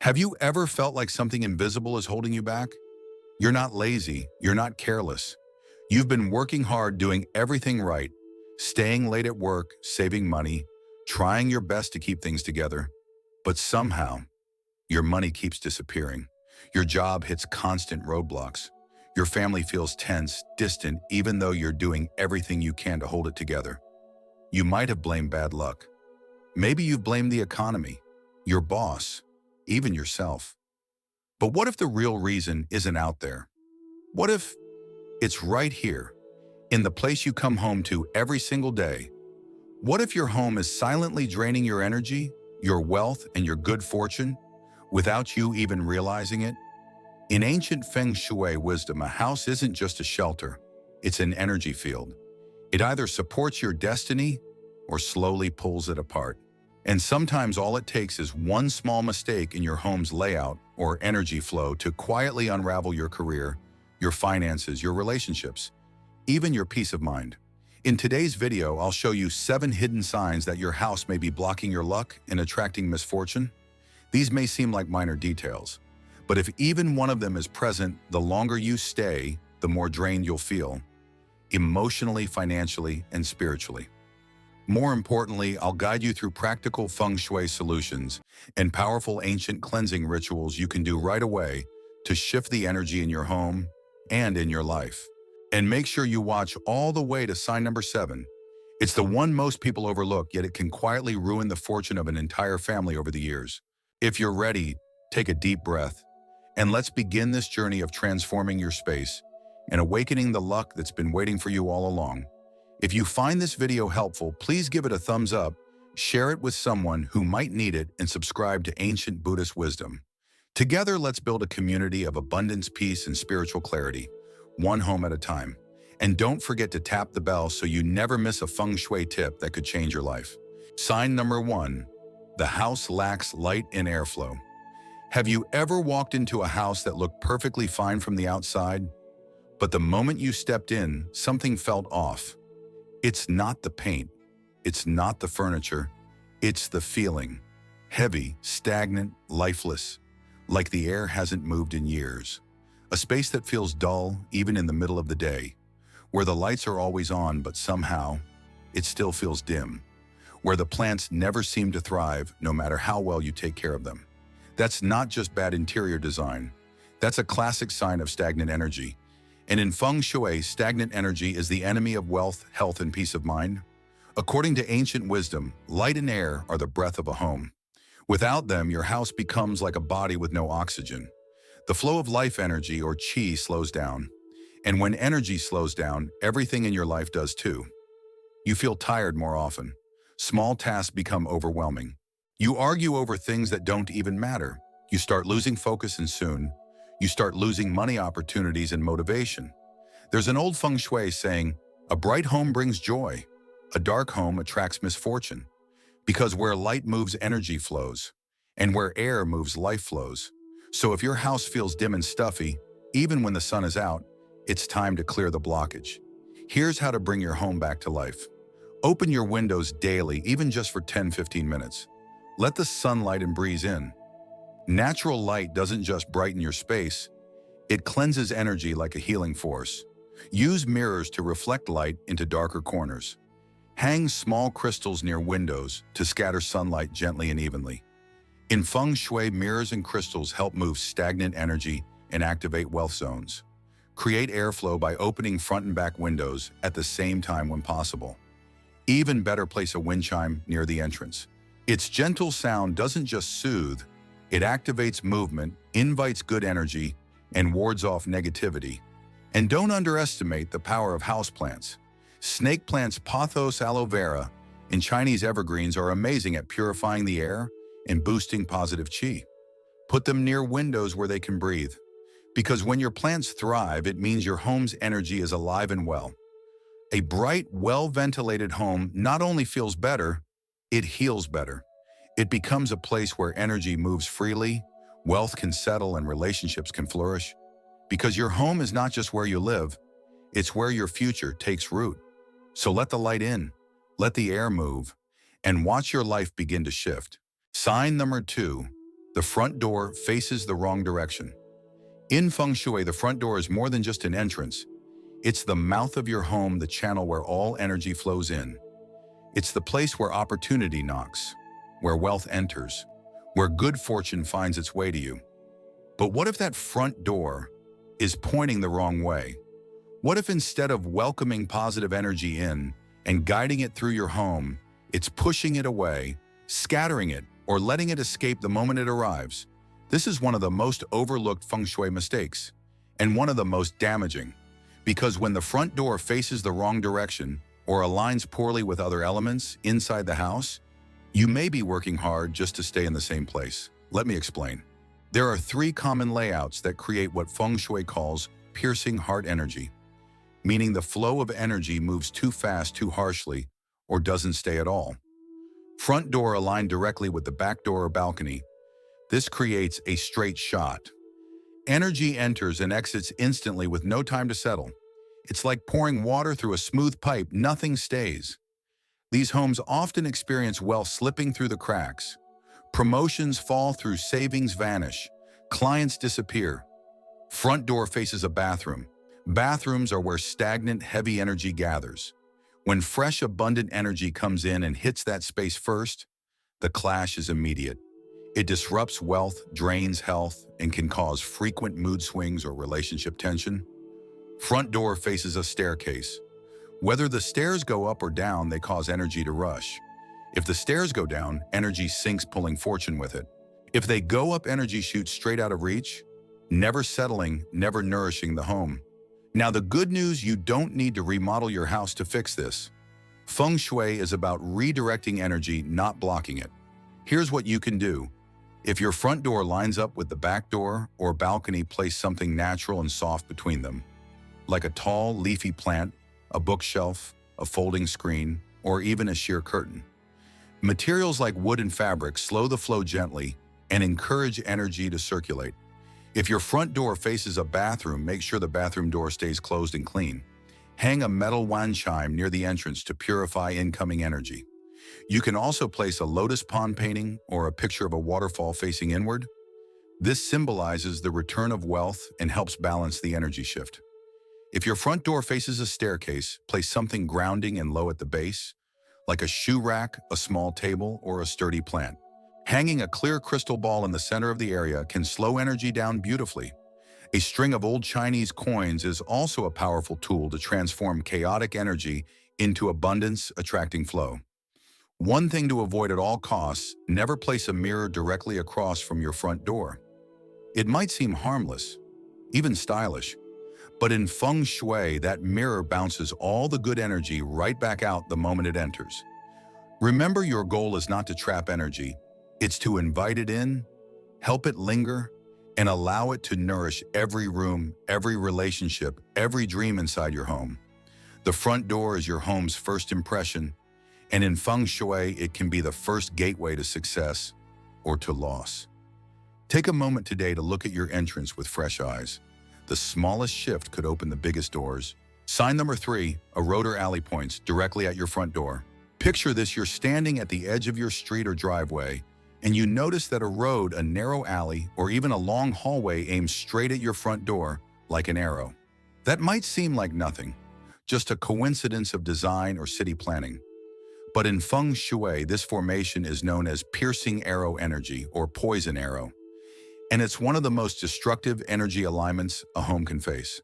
Have you ever felt like something invisible is holding you back? You're not lazy, you're not careless. You've been working hard doing everything right, staying late at work, saving money, trying your best to keep things together. But somehow, your money keeps disappearing. Your job hits constant roadblocks. Your family feels tense, distant, even though you're doing everything you can to hold it together. You might have blamed bad luck. Maybe you've blamed the economy, your boss, even yourself. But what if the real reason isn't out there? What if it's right here, in the place you come home to every single day? What if your home is silently draining your energy, your wealth, and your good fortune without you even realizing it? In ancient feng shui wisdom, a house isn't just a shelter, it's an energy field. It either supports your destiny or slowly pulls it apart. And sometimes all it takes is one small mistake in your home's layout or energy flow to quietly unravel your career, your finances, your relationships, even your peace of mind. In today's video, I'll show you 7 hidden signs that your house may be blocking your luck and attracting misfortune. These may seem like minor details, but if even one of them is present, the longer you stay, the more drained you'll feel, emotionally, financially, and spiritually. More importantly, I'll guide you through practical feng shui solutions and powerful ancient cleansing rituals you can do right away to shift the energy in your home and in your life. And make sure you watch all the way to sign number 7. It's the one most people overlook, yet it can quietly ruin the fortune of an entire family over the years. If you're ready, take a deep breath, and let's begin this journey of transforming your space and awakening the luck that's been waiting for you all along. If you find this video helpful, please give it a thumbs up, share it with someone who might need it, and subscribe to Ancient Buddhist Wisdom. Together, let's build a community of abundance, peace, and spiritual clarity, one home at a time. And don't forget to tap the bell so you never miss a feng shui tip that could change your life. Sign number 1, the house lacks light and airflow. Have you ever walked into a house that looked perfectly fine from the outside, but the moment you stepped in, something felt off? It's not the paint, it's not the furniture, it's the feeling. Heavy, stagnant, lifeless, like the air hasn't moved in years. A space that feels dull even in the middle of the day, where the lights are always on but somehow it still feels dim, where the plants never seem to thrive no matter how well you take care of them. That's not just bad interior design, that's a classic sign of stagnant energy. And in feng shui, stagnant energy is the enemy of wealth, health, and peace of mind. According to ancient wisdom, light and air are the breath of a home. Without them, your house becomes like a body with no oxygen. The flow of life energy, or qi, slows down. And when energy slows down, everything in your life does too. You feel tired more often. Small tasks become overwhelming. You argue over things that don't even matter. You start losing focus, and soon, you start losing money opportunities and motivation. There's an old feng shui saying, a bright home brings joy, a dark home attracts misfortune. Because where light moves, energy flows, and where air moves, life flows. So if your house feels dim and stuffy, even when the sun is out, it's time to clear the blockage. Here's how to bring your home back to life. Open your windows daily, even just for 10-15 minutes. Let the sunlight and breeze in. Natural light doesn't just brighten your space, it cleanses energy like a healing force. Use mirrors to reflect light into darker corners. Hang small crystals near windows to scatter sunlight gently and evenly. In feng shui, mirrors and crystals help move stagnant energy and activate wealth zones. Create airflow by opening front and back windows at the same time when possible. Even better, place a wind chime near the entrance. Its gentle sound doesn't just soothe, it activates movement, invites good energy, and wards off negativity. And don't underestimate the power of houseplants. Snake plants, pothos, aloe vera, and Chinese evergreens are amazing at purifying the air and boosting positive qi. Put them near windows where they can breathe. Because when your plants thrive, it means your home's energy is alive and well. A bright, well-ventilated home not only feels better, it heals better. It becomes a place where energy moves freely, wealth can settle, and relationships can flourish. Because your home is not just where you live, it's where your future takes root. So let the light in, let the air move, and watch your life begin to shift. Sign number 2, The front door faces the wrong direction. In feng shui, the front door is more than just an entrance. It's the mouth of your home, the channel where all energy flows in. It's the place where opportunity knocks, where wealth enters, where good fortune finds its way to you. But what if that front door is pointing the wrong way? What if instead of welcoming positive energy in and guiding it through your home, it's pushing it away, scattering it, or letting it escape the moment it arrives? This is one of the most overlooked feng shui mistakes, and one of the most damaging. Because when the front door faces the wrong direction or aligns poorly with other elements inside the house, you may be working hard just to stay in the same place. Let me explain. There are 3 common layouts that create what feng shui calls piercing heart energy, meaning the flow of energy moves too fast, too harshly, or doesn't stay at all. Front door aligned directly with the back door or balcony. This creates a straight shot. Energy enters and exits instantly with no time to settle. It's like pouring water through a smooth pipe, nothing stays. These homes often experience wealth slipping through the cracks. Promotions fall through savings vanish. Clients disappear. Front door faces a bathroom. Bathrooms are where stagnant, heavy energy gathers. When fresh, abundant energy comes in and hits that space first, the clash is immediate. It disrupts wealth, drains health, and can cause frequent mood swings or relationship tension. Front door faces a staircase. Whether the stairs go up or down, they cause energy to rush. If the stairs go down, energy sinks, pulling fortune with it. If they go up, energy shoots straight out of reach, never settling, never nourishing the home. Now, the good news, you don't need to remodel your house to fix this. Feng Shui is about redirecting energy, not blocking it. Here's what you can do. If your front door lines up with the back door or balcony, place something natural and soft between them, like a tall, leafy plant, a bookshelf, a folding screen, or even a sheer curtain. Materials like wood and fabric slow the flow gently and encourage energy to circulate. If your front door faces a bathroom, make sure the bathroom door stays closed and clean. Hang a metal wan chime near the entrance to purify incoming energy. You can also place a lotus pond painting or a picture of a waterfall facing inward. This symbolizes the return of wealth and helps balance the energy shift. If your front door faces a staircase, place something grounding and low at the base, like a shoe rack, a small table, or a sturdy plant. Hanging a clear crystal ball in the center of the area can slow energy down beautifully. A string of old Chinese coins is also a powerful tool to transform chaotic energy into abundance, attracting flow. One thing to avoid at all costs: never place a mirror directly across from your front door. It might seem harmless, even stylish, but in feng shui, that mirror bounces all the good energy right back out the moment it enters. Remember, your goal is not to trap energy. It's to invite it in, help it linger, and allow it to nourish every room, every relationship, every dream inside your home. The front door is your home's first impression, and in feng shui, it can be the first gateway to success or to loss. Take a moment today to look at your entrance with fresh eyes. The smallest shift could open the biggest doors. Sign number 3, a road or alley points directly at your front door. Picture this: you're standing at the edge of your street or driveway, and you notice that a road, a narrow alley, or even a long hallway aims straight at your front door like an arrow. That might seem like nothing, just a coincidence of design or city planning. But in feng shui, this formation is known as piercing arrow energy or poison arrow. And it's one of the most destructive energy alignments a home can face.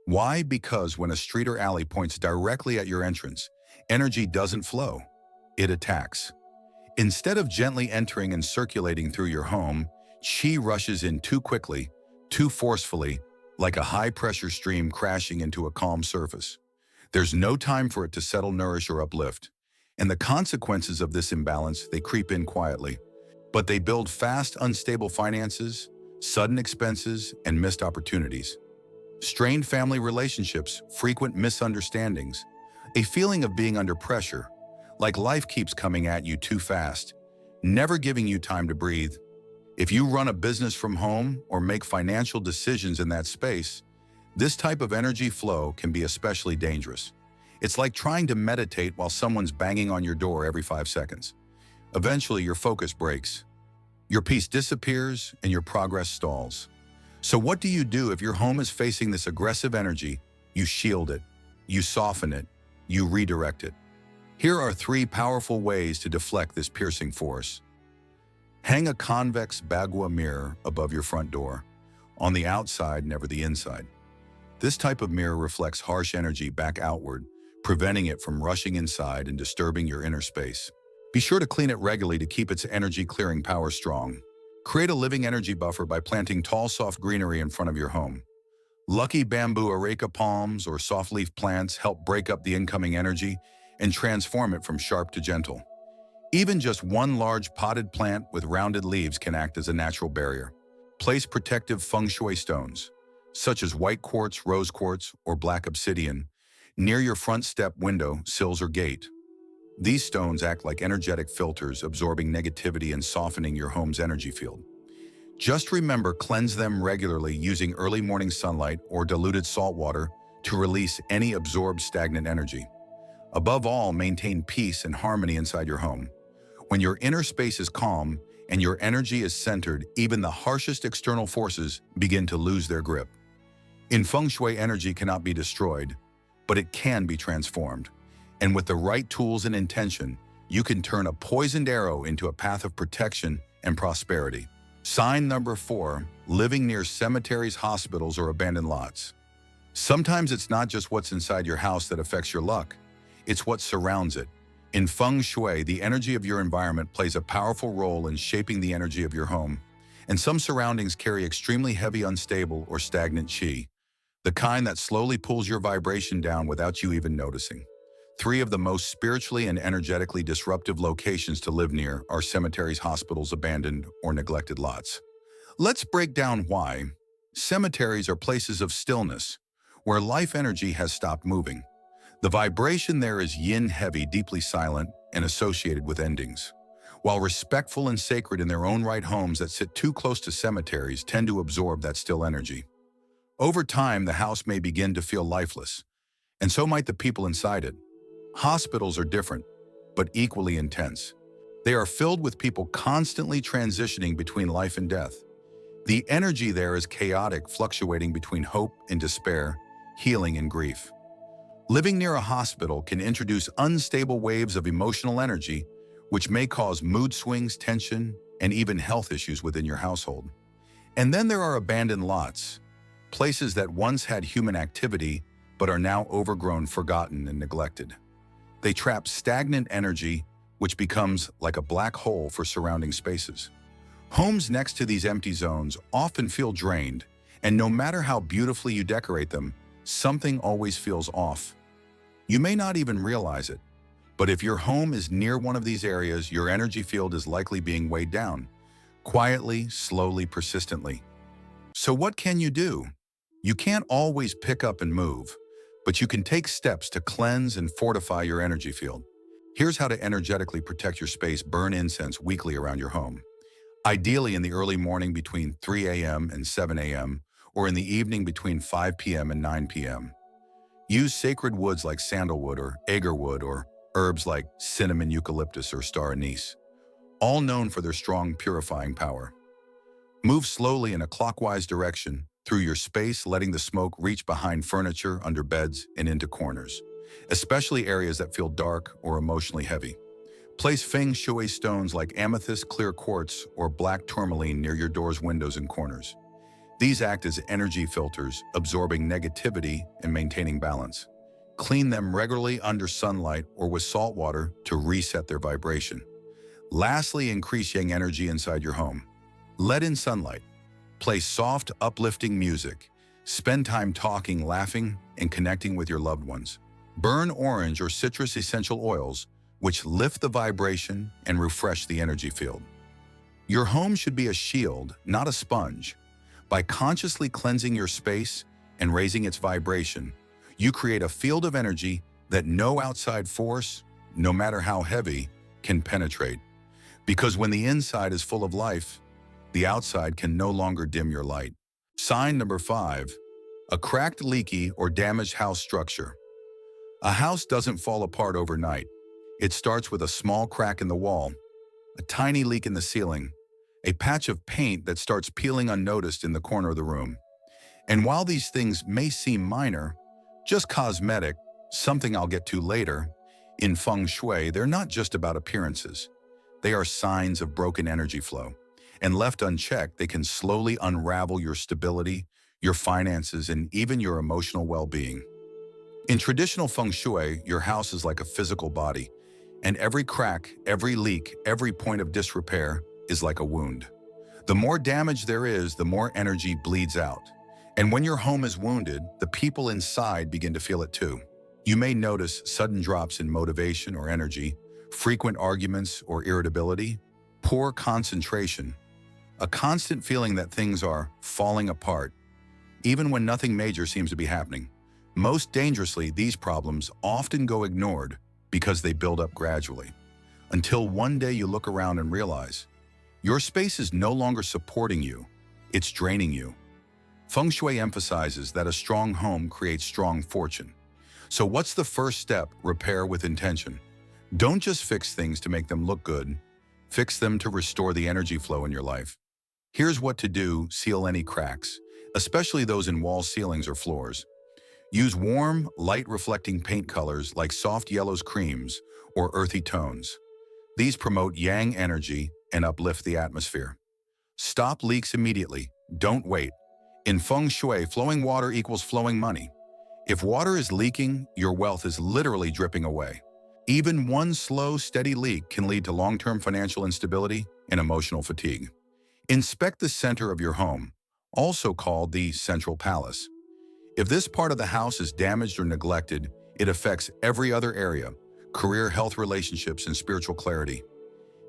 Why? Because when a street or alley points directly at your entrance, energy doesn't flow, it attacks. Instead of gently entering and circulating through your home, qi rushes in too quickly, too forcefully, like a high-pressure stream crashing into a calm surface. There's no time for it to settle, nourish, or uplift. And the consequences of this imbalance, they creep in quietly. But they build fast, unstable finances, sudden expenses, and missed opportunities. Strained family relationships, frequent misunderstandings, a feeling of being under pressure, like life keeps coming at you too fast, never giving you time to breathe. If you run a business from home or make financial decisions in that space, this type of energy flow can be especially dangerous. It's like trying to meditate while someone's banging on your door every 5 seconds. Eventually, your focus breaks. Your peace disappears and your progress stalls. So what do you do if your home is facing this aggressive energy? You shield it, you soften it, you redirect it. Here are 3 powerful ways to deflect this piercing force. Hang a convex bagua mirror above your front door, on the outside, never the inside. This type of mirror reflects harsh energy back outward, preventing it from rushing inside and disturbing your inner space. Be sure to clean it regularly to keep its energy-clearing power strong. Create a living energy buffer by planting tall, soft greenery in front of your home. Lucky bamboo areca palms or soft-leaf plants help break up the incoming energy and transform it from sharp to gentle. Even just one large potted plant with rounded leaves can act as a natural barrier. Place protective feng shui stones, such as white quartz, rose quartz, or black obsidian, near your front step, window, sills, or gate. These stones act like energetic filters, absorbing negativity and softening your home's energy field. Just remember, cleanse them regularly using early morning sunlight or diluted salt water to release any absorbed stagnant energy. Above all, maintain peace and harmony inside your home. When your inner space is calm and your energy is centered, even the harshest external forces begin to lose their grip. In feng shui, energy cannot be destroyed, but it can be transformed. And with the right tools and intention, you can turn a poisoned arrow into a path of protection and prosperity. Sign number 4, living near cemeteries, hospitals, or abandoned lots. Sometimes it's not just what's inside your house that affects your luck, it's what surrounds it. In feng shui, the energy of your environment plays a powerful role in shaping the energy of your home, and some surroundings carry extremely heavy, unstable, or stagnant qi, the kind that slowly pulls your vibration down without you even noticing. 3 of the most spiritually and energetically disruptive locations to live near are cemeteries, hospitals, abandoned or neglected lots. Let's break down why. Cemeteries are places of stillness, where life energy has stopped moving. The vibration there is yin-heavy, deeply silent, and associated with endings. While respectful and sacred in their own right, homes that sit too close to cemeteries tend to absorb that still energy. Over time, the house may begin to feel lifeless, and so might the people inside it. Hospitals are different, but equally intense. They are filled with people constantly transitioning between life and death. The energy there is chaotic, fluctuating between hope and despair, healing and grief. Living near a hospital can introduce unstable waves of emotional energy, which may cause mood swings, tension, and even health issues within your household. And then there are abandoned lots, places that once had human activity but are now overgrown, forgotten, and neglected. They trap stagnant energy, which becomes like a black hole for surrounding spaces. Homes next to these empty zones often feel drained, and no matter how beautifully you decorate them, something always feels off. You may not even realize it, but if your home is near one of these areas, your energy field is likely being weighed down, quietly, slowly, persistently. So what can you do? You can't always pick up and move, but you can take steps to cleanse and fortify your energy field. Here's how to energetically protect your space. Burn incense weekly around your home, ideally in the early morning between 3 a.m. and 7 a.m., or in the evening between 5 p.m. and 9 p.m. Use sacred woods like sandalwood or agarwood, or herbs like cinnamon, eucalyptus, or star anise, all known for their strong purifying power. Move slowly in a clockwise direction through your space, letting the smoke reach behind furniture, under beds, and into corners, especially areas that feel dark or emotionally heavy. Place feng shui stones like amethyst, clear quartz, or black tourmaline near your doors, windows, and corners. These act as energy filters, absorbing negativity and maintaining balance. Clean them regularly under sunlight or with salt water to reset their vibration. Lastly, increase yang energy inside your home. Let in sunlight. Play soft, uplifting music. Spend time talking, laughing, and connecting with your loved ones. Burn orange or citrus essential oils, which lift the vibration and refresh the energy field. Your home should be a shield, not a sponge. By consciously cleansing your space and raising its vibration, you create a field of energy that no outside force, no matter how heavy, can penetrate. Because when the inside is full of life, the outside can no longer dim your light. Sign number 5, a cracked, leaky, or damaged house structure. A house doesn't fall apart overnight. It starts with a small crack in the wall, a tiny leak in the ceiling, a patch of paint that starts peeling unnoticed in the corner of the room. And while these things may seem minor, just cosmetic, something I'll get to later, in feng shui, they're not just about appearances. They are signs of broken energy flow. And left unchecked, they can slowly unravel your stability, your finances, and even your emotional well-being. In traditional feng shui, your house is like a physical body, and every crack, every leak, every point of disrepair is like a wound. The more damage there is, the more energy bleeds out. And when your home is wounded, the people inside begin to feel it too. You may notice sudden drops in motivation or energy, frequent arguments or irritability, poor concentration, a constant feeling that things are falling apart, even when nothing major seems to be happening. Most dangerously, these problems often go ignored because they build up gradually, until one day you look around and realize your space is no longer supporting you, it's draining you. Feng Shui emphasizes that a strong home creates strong fortune. So what's the first step? Repair with intention. Don't just fix things to make them look good. Fix them to restore the energy flow in your life. Here's what to do: seal any cracks, especially those in wall ceilings or floors. Use warm, light-reflecting paint colors like soft yellows, creams, or earthy tones. These promote yang energy and uplift the atmosphere. Stop leaks immediately. Don't wait. In feng shui, flowing water equals flowing money. If water is leaking, your wealth is literally dripping away. Even one slow, steady leak can lead to long-term financial instability and emotional fatigue. Inspect the center of your home, also called the central palace. If this part of the house is damaged or neglected, it affects every other area: career, health, relationships, and spiritual clarity.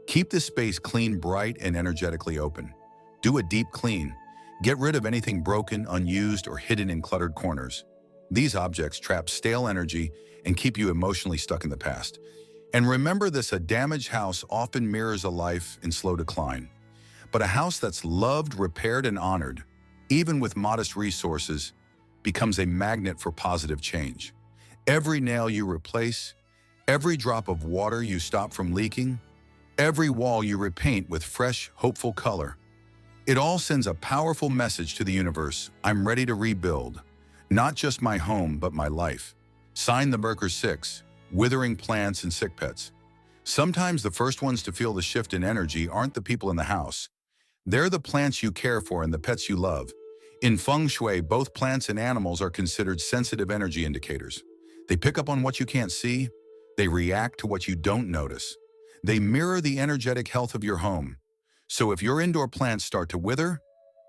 Keep this space clean, bright, and energetically open. Do a deep clean. Get rid of anything broken, unused, or hidden in cluttered corners. These objects trap stale energy and keep you emotionally stuck in the past. And remember this: a damaged house often mirrors a life in slow decline. But a house that's loved, repaired, and honored, even with modest resources, becomes a magnet for positive change. Every nail you replace, every drop of water you stop from leaking, every wall you repaint with fresh, hopeful color, it all sends a powerful message to the universe: I'm ready to rebuild, not just my home, but my life. Sign the Merkur 6, withering plants and sick pets. Sometimes the first ones to feel the shift in energy aren't the people in the house. They're the plants you care for and the pets you love. In feng shui, both plants and animals are considered sensitive energy indicators. They pick up on what you can't see. They react to what you don't notice. They mirror the energetic health of your home. So if your indoor plants start to wither,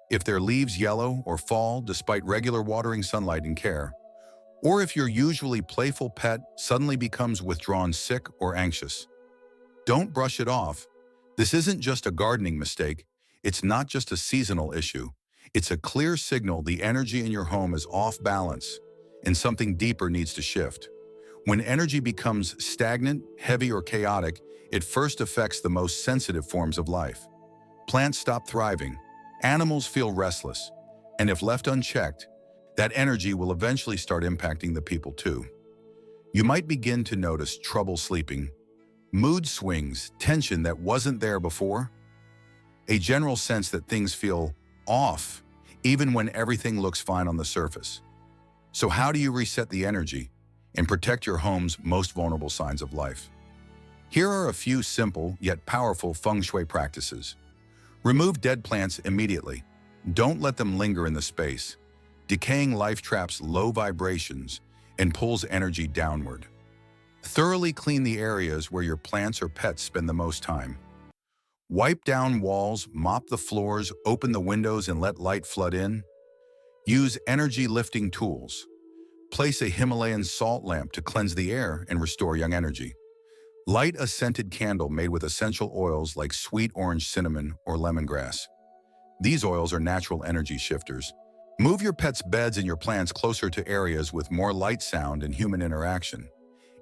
if their leaves yellow or fall despite regular watering, sunlight, and care, or if your usually playful pet suddenly becomes withdrawn, sick, or anxious, don't brush it off. This isn't just a gardening mistake. It's not just a seasonal issue. It's a clear signal the energy in your home is off balance and something deeper needs to shift. When energy becomes stagnant, heavy, or chaotic, it first affects the most sensitive forms of life. Plants stop thriving, animals feel restless, and if left unchecked, that energy will eventually start impacting the people too. You might begin to notice trouble sleeping, mood swings, tension that wasn't there before, a general sense that things feel off, even when everything looks fine on the surface. So how do you reset the energy and protect your home's most vulnerable signs of life? Here are a few simple yet powerful feng shui practices. Remove dead plants immediately. Don't let them linger in the space. Decaying life traps low vibrations and pulls energy downward. Thoroughly clean the areas where your plants or pets spend the most time. Wipe down walls, mop the floors, open the windows and let light flood in. Use energy-lifting tools. Place a Himalayan salt lamp to cleanse the air and restore young energy. Light a scented candle made with essential oils like sweet orange cinnamon or lemongrass. These oils are natural energy shifters. Move your pets' beds and your plants closer to areas with more light, sound, and human interaction.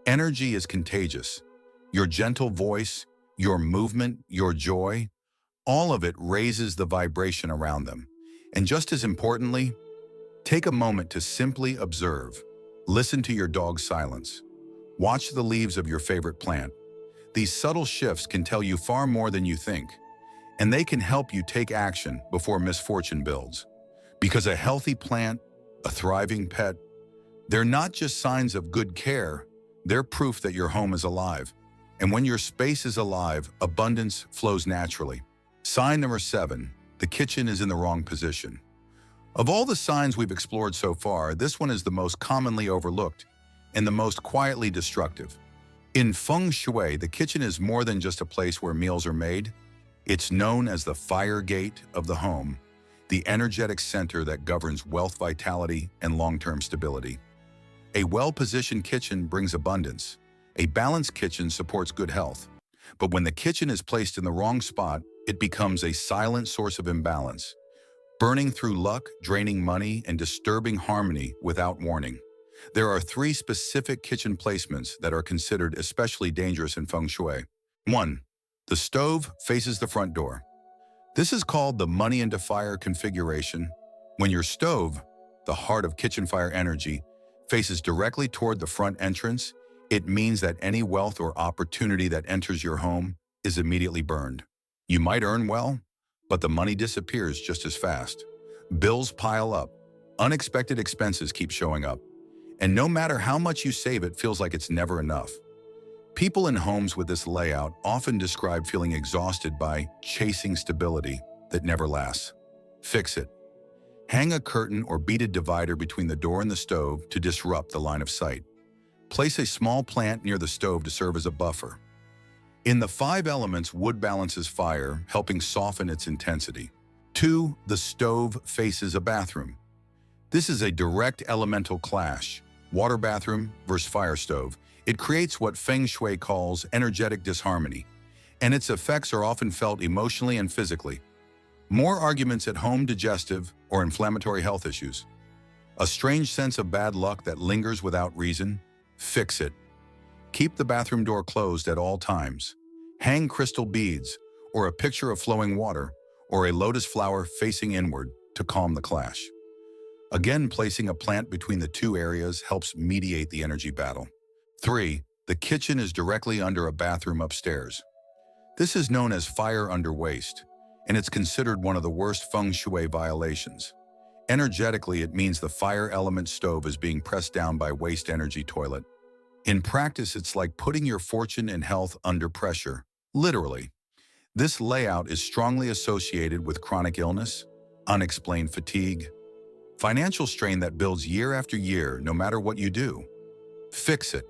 Energy is contagious. Your gentle voice, your movement, your joy, all of it raises the vibration around them. And just as importantly, take a moment to simply observe. Listen to your dog's silence. Watch the leaves of your favorite plant. These subtle shifts can tell you far more than you think. and they can help you take action before misfortune builds. Because a healthy plant, a thriving pet, they're not just signs of good care, they're proof that your home is alive. And when your space is alive, abundance flows naturally. Sign number 7, the kitchen is in the wrong position. Of all the signs we've explored so far, this one is the most commonly overlooked and the most quietly destructive. In feng shui, the kitchen is more than just a place where meals are made. It's known as the fire gate of the home, the energetic center that governs wealth, vitality, and long-term stability. A well-positioned kitchen brings abundance. A balanced kitchen supports good health. But when the kitchen is placed in the wrong spot, it becomes a silent source of imbalance, burning through luck, draining money, and disturbing harmony without warning. There are 3 specific kitchen placements that are considered especially dangerous in feng shui. 1. The stove faces the front door. This is called the money into fire configuration. When your stove, the heart of kitchen fire energy, faces directly toward the front entrance, it means that any wealth or opportunity that enters your home is immediately burned. You might earn well, but the money disappears just as fast. Bills pile up. Unexpected expenses keep showing up. And no matter how much you save, it feels like it's never enough. People in homes with this layout often describe feeling exhausted by chasing stability that never lasts. Fix it. Hang a curtain or beaded divider between the door and the stove to disrupt the line of sight. Place a small plant near the stove to serve as a buffer. In the 5 elements, wood balances fire, helping soften its intensity. 2. The stove faces a bathroom. This is a direct elemental clash. Water bathroom versus fire stove. It creates what Feng Shui calls energetic disharmony, and its effects are often felt emotionally and physically. More arguments at home, digestive or inflammatory health issues. A strange sense of bad luck that lingers without reason. Fix it. Keep the bathroom door closed at all times. Hang crystal beads or a picture of flowing water or a lotus flower facing inward to calm the clash. Again, placing a plant between the 2 areas helps mediate the energy battle. 3. The kitchen is directly under a bathroom upstairs. This is known as fire under waste, and it's considered one of the worst feng shui violations. Energetically, it means the fire element stove is being pressed down by waste energy toilet. In practice, it's like putting your fortune and health under pressure, literally. This layout is strongly associated with chronic illness, unexplained fatigue, financial strain that builds year after year no matter what you do. Fix it.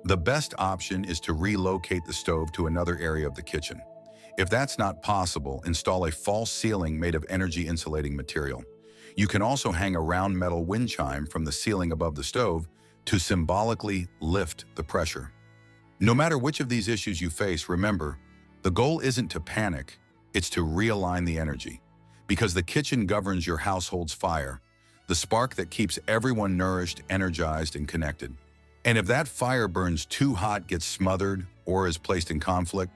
The best option is to relocate the stove to another area of the kitchen. If that's not possible, install a false ceiling made of energy insulating material. You can also hang a round metal wind chime from the ceiling above the stove to symbolically lift the pressure. No matter which of these issues you face, remember, the goal isn't to panic, it's to realign the energy. Because the kitchen governs your household's fire, the spark that keeps everyone nourished, energized, and connected. And if that fire burns too hot, gets smothered, or is placed in conflict,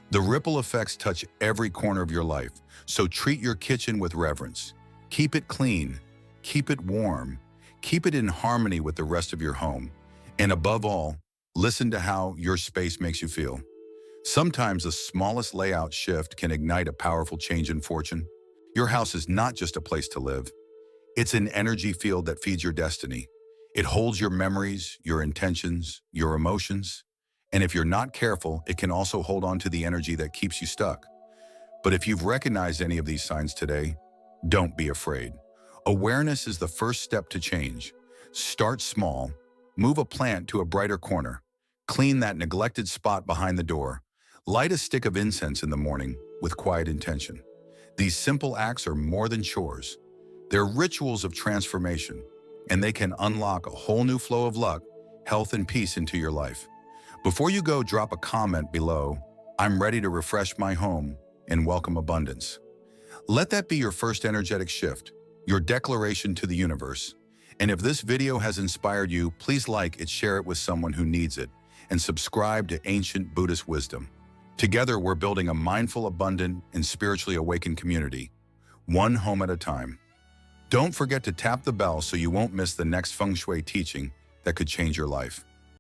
the ripple effects touch every corner of your life. So treat your kitchen with reverence. Keep it clean, keep it warm, keep it in harmony with the rest of your home. And above all, listen to how your space makes you feel. Sometimes the smallest layout shift can ignite a powerful change in fortune. Your house is not just a place to live. It's an energy field that feeds your destiny. It holds your memories, your intentions, your emotions. And if you're not careful, it can also hold on to the energy that keeps you stuck. But if you've recognized any of these signs today, don't be afraid. Awareness is the first step to change. Start small. Move a plant to a brighter corner. Clean that neglected spot behind the door. Light a stick of incense in the morning with quiet intention. These simple acts are more than chores. They're rituals of transformation, and they can unlock a whole new flow of luck, health, and peace into your life. Before you go, drop a comment below. I'm ready to refresh my home and welcome abundance. Let that be your first energetic shift, your declaration to the universe. And if this video has inspired you, please like it, share it with someone who needs it, and subscribe to Ancient Buddhist Wisdom. Together, we're building a mindful, abundant, and spiritually awakened community, one home at a time. Don't forget to tap the bell so you won't miss the next feng shui teaching that could change your life.